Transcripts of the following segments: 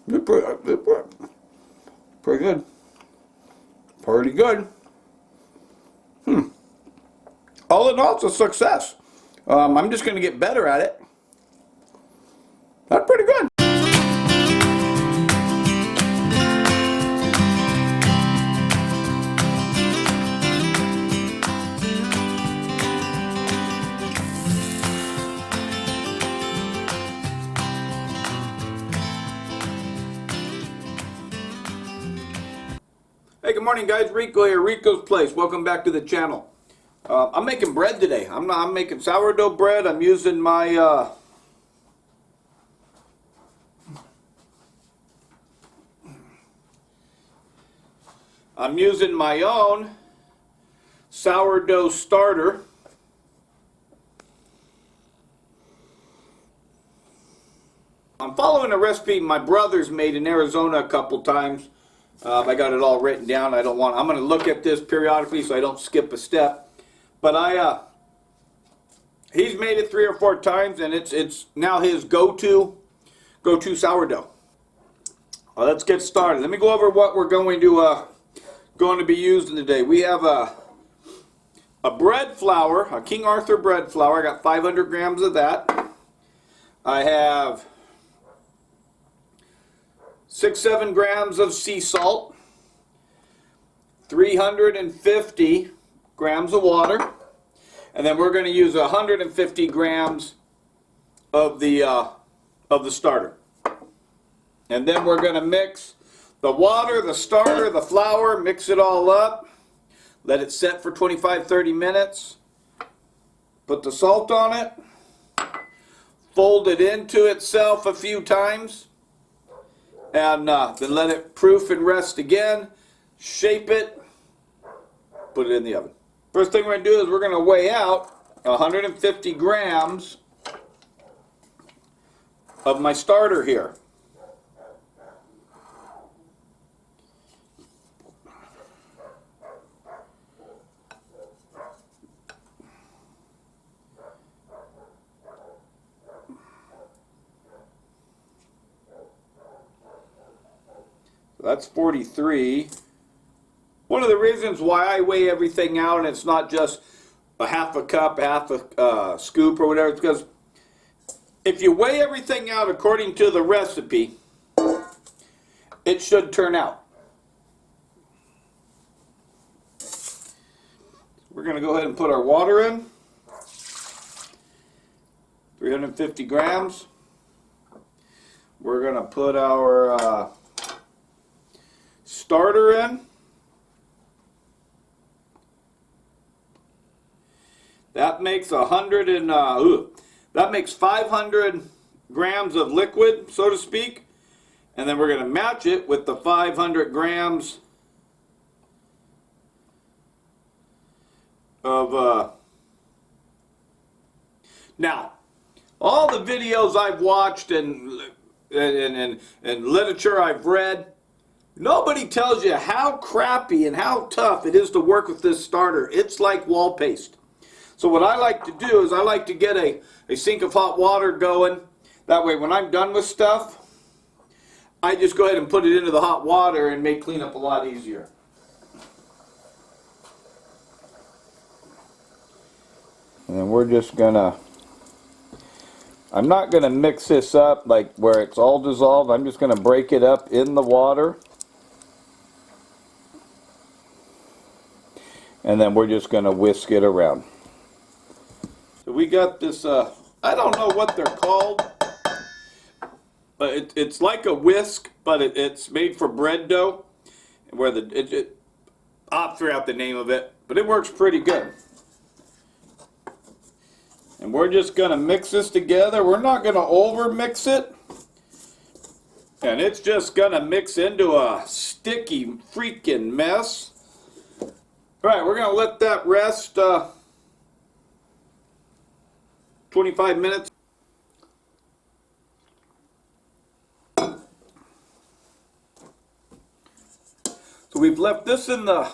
Pretty good. Pretty good. All in all, it's a success. I'm just going to get better at it. That's pretty good. Hey, good morning, guys. Rico here, Rico's Place. Welcome back to the channel. I'm making bread today. I'm making sourdough bread. I'm using my own sourdough starter. I'm following a recipe my brother's made in Arizona a couple times. I got it all written down. I'm going to look at this periodically so I don't skip a step. But he's made it 3 or 4 times, and it's now his go-to sourdough. Let's get started. Let me go over what we're going to be using today. We have a bread flour, a King Arthur bread flour. I got 500 grams of that. I have 6-7 grams of sea salt, 350 grams of water, and then we're going to use 150 grams of the starter. And then we're going to mix the water, the starter, the flour, mix it all up, let it set for 25-30 minutes, put the salt on it, fold it into itself a few times, and then let it proof and rest again, shape it, put it in the oven. First thing we're going to do is we're going to weigh out 150 grams of my starter here. That's 43. One of the reasons why I weigh everything out and it's not just a half a cup, half a scoop or whatever, it's because if you weigh everything out according to the recipe, it should turn out. We're going to go ahead and put our water in. 350 grams. We're going to put our starter in. That makes 500 grams of liquid, so to speak, and then we're going to match it with the 500 grams of now, all the videos I've watched and literature I've read, nobody tells you how crappy and how tough it is to work with this starter. It's like wall paste. So what I like to do is I like to get a sink of hot water going. That way when I'm done with stuff, I just go ahead and put it into the hot water and make cleanup a lot easier. And then we're just gonna, I'm not gonna mix this up like where it's all dissolved. I'm just gonna break it up in the water. And then we're just gonna whisk it around. So we got this, I don't know what they're called, but it's like a whisk, but it's made for bread dough, where I'll figure out the name of it, but it works pretty good. And we're just going to mix this together. We're not going to over mix it, and it's just going to mix into a sticky freaking mess. All right, we're going to let that rest 25 minutes. So we've left this in the,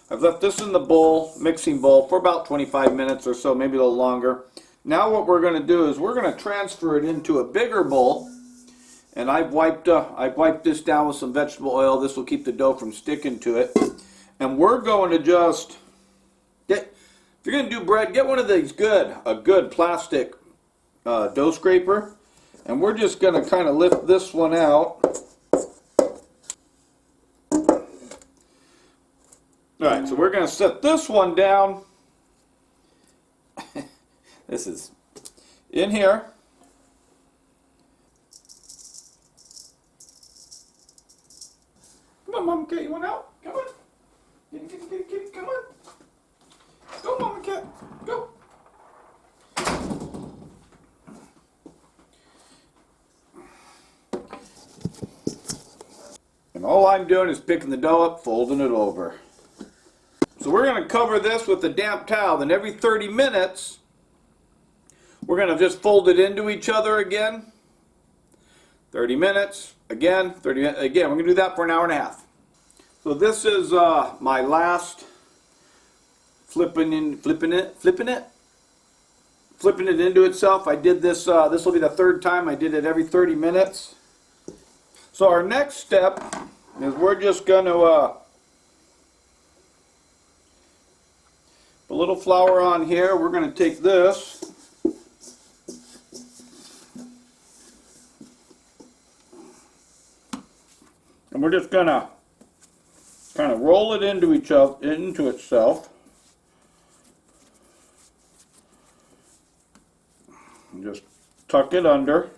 I've left this in the bowl, mixing bowl, for about 25 minutes or so, maybe a little longer. Now what we're going to do is we're going to transfer it into a bigger bowl, And I've wiped this down with some vegetable oil. This will keep the dough from sticking to it. And we're going to just if you're going to do bread, get one of these a good plastic dough scraper. And we're just going to kind of lift this one out. Alright, so we're going to set this one down. This is in here. Come on, Mama Cat, you want out? Come on. Get, come on. Go, Mama Cat, go. And all I'm doing is picking the dough up, folding it over. So we're going to cover this with a damp towel. Then every 30 minutes, we're going to just fold it into each other again. 30 minutes, again, 30 minutes, again. We're going to do that for an hour and a half. So this is my last flipping it into itself. I did this, this will be the third time. I did it every 30 minutes. So our next step is we're just going to put a little flour on here. We're going to take this. And we're just going to kind of roll it into itself. And just tuck it under.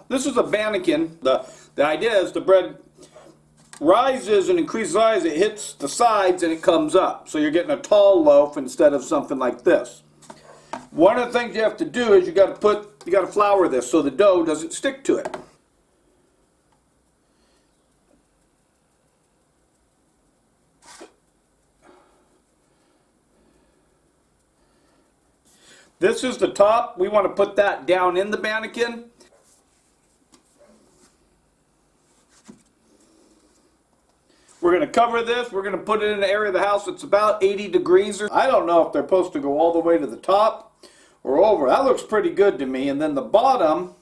This is a bannekin. The idea is the bread rises and increases size. It hits the sides and it comes up. So you're getting a tall loaf instead of something like this. One of the things you have to do is you got to flour this so the dough doesn't stick to it. This is the top. We want to put that down in the bannekin. We're going to cover this. We're going to put it in an area of the house that's about 80 degrees. I don't know if they're supposed to go all the way to the top or over. That looks pretty good to me. And then the bottom,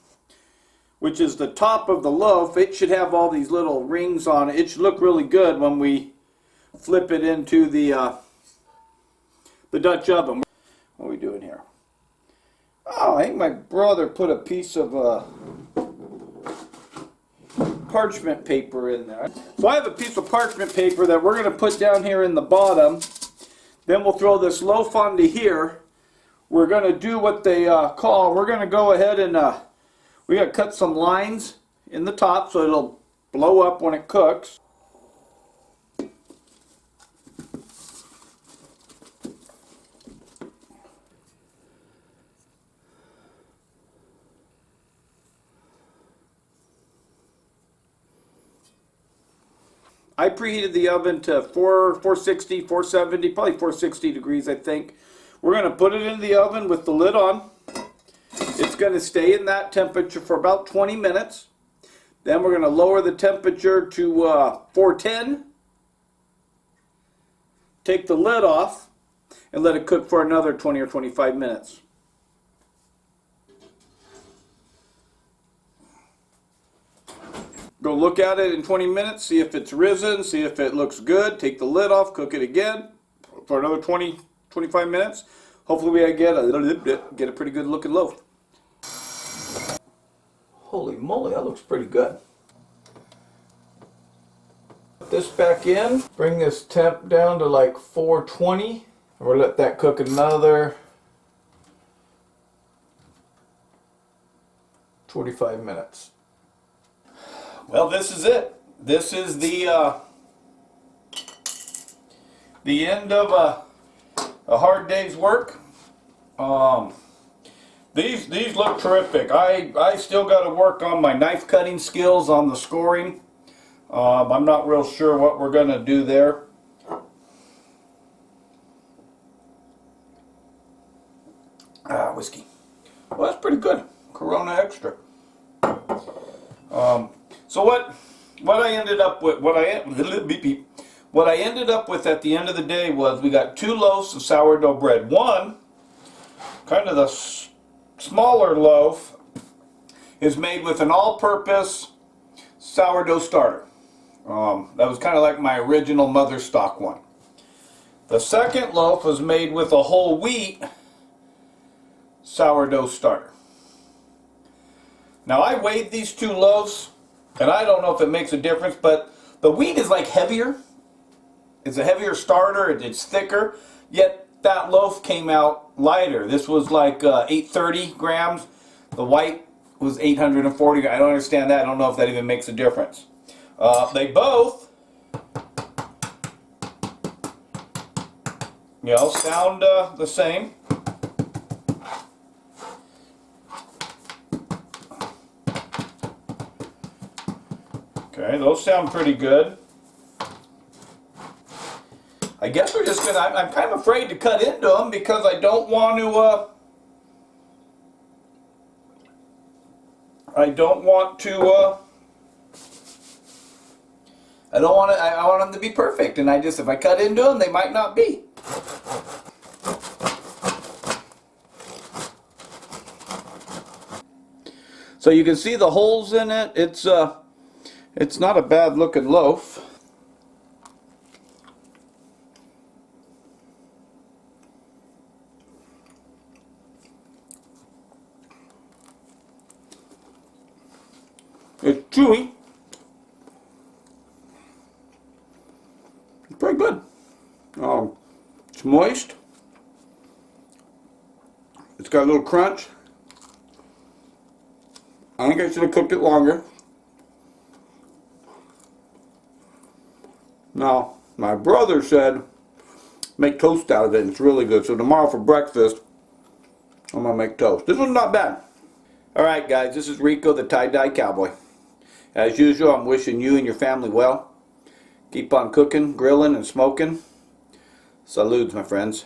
which is the top of the loaf, it should have all these little rings on it. It should look really good when we flip it into the Dutch oven. What are we doing here? Oh, I think my brother put a piece of parchment paper in there. So I have a piece of parchment paper that we're going to put down here in the bottom. Then we'll throw this loaf onto here. We're going to do what they we're going to go ahead and we got to cut some lines in the top so it'll blow up when it cooks. I preheated the oven to 460, 470, probably 460 degrees, I think. We're going to put it in the oven with the lid on. It's going to stay in that temperature for about 20 minutes. Then we're going to lower the temperature to 410. Take the lid off and let it cook for another 20 or 25 minutes. Go look at it in 20 minutes, see if it's risen, see if it looks good. Take the lid off, cook it again for another 20, 25 minutes. Hopefully we get a pretty good looking loaf. Holy moly, that looks pretty good. Put this back in, bring this temp down to like 420. We'll let that cook another 25 minutes. Well, this is it. This is the end of a hard day's work. These look terrific. I still got to work on my knife cutting skills on the scoring. I'm not real sure what we're going to do there. Whiskey. Well, that's pretty good. Corona Extra. So what I ended up with, what what I ended up with at the end of the day was we got 2 loaves of sourdough bread. One, kind of the smaller loaf, is made with an all-purpose sourdough starter. That was kind of like my original mother stock one. The second loaf was made with a whole wheat sourdough starter. Now I weighed these 2 loaves, and I don't know if it makes a difference, but the wheat is like heavier. It's a heavier starter, it's thicker, yet that loaf came out lighter. This was like 830 grams. The white was 840. I don't understand that. I don't know if that even makes a difference. They both, sound the same. Okay, those sound pretty good. I guess we're just gonna, I'm kind of afraid to cut into them because I don't want to, I want them to be perfect, and if I cut into them, they might not be. So you can see the holes in it. It's not a bad looking loaf. It's chewy. It's pretty good. It's moist. It's got a little crunch. I think I should have cooked it longer. Now, my brother said make toast out of it, and it's really good. So tomorrow for breakfast, I'm going to make toast. This one's not bad. Alright guys, this is Rico the Tie-Dye Cowboy. As usual, I'm wishing you and your family well. Keep on cooking, grilling, and smoking. Salutes, my friends.